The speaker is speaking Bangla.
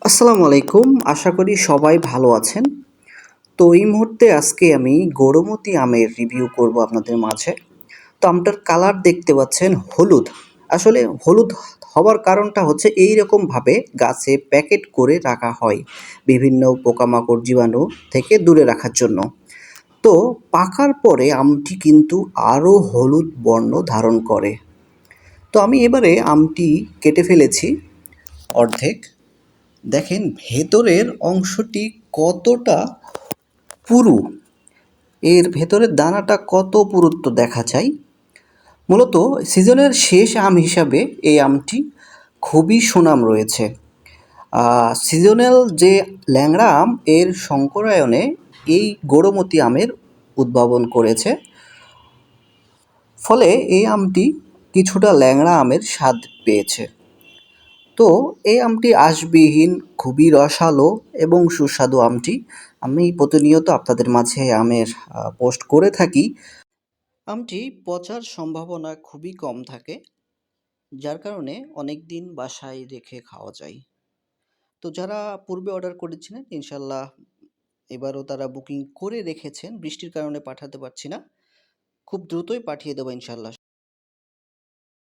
আসসালামু আলাইকুম। আশা করি সবাই ভালো আছেন। তো এই মুহূর্তে আজকে আমি গৌরমতি আমের রিভিউ করব আপনাদের মাঝে। তো আমটার কালার দেখতে পাচ্ছেন হলুদ। আসলে হলুদ হওয়ার কারণটা হচ্ছে এইরকমভাবে গাছে প্যাকেট করে রাখা হয় বিভিন্ন পোকামাকড় জীবাণু থেকে দূরে রাখার জন্য। তো পাকার পরে আমটি কিন্তু আরও হলুদ বর্ণ ধারণ করে। তো আমি এবারে আমটি কেটে ফেলেছি অর্ধেক। দেখেন ভেতরের অংশটি কতটা পুরু, এর ভেতরের দানাটা কত পুরুত্ব দেখা যায়। মূলত সিজনের শেষ আম হিসাবে এই আমটি খুবই সুনাম রয়েছে। সিজনাল যে ল্যাংড়া আম এর শঙ্করায়নে এই গৌরমতি আমের উদ্ভাবন করেছে, ফলে এই আমটি কিছুটা ল্যাংড়া আমের স্বাদ পেয়েছে। তো এই আমটি আঁশবিহীন, খুবই রসালো এবং সুস্বাদু আমটি। আমি প্রতিনিয়ত আপনাদের মাঝে আমের পোস্ট করে থাকি। আমটি পচার সম্ভাবনা খুবই কম থাকে, যার কারণে অনেক দিন বাসায় রেখে খাওয়া যায়। তো যারা পূর্বে অর্ডার করেছিলেন ইনশাল্লাহ এবারও তারা বুকিং করে রেখেছেন। বৃষ্টির কারণে পাঠাতে পারছি না, খুব দ্রুতই পাঠিয়ে দেবো ইনশাল্লাহ।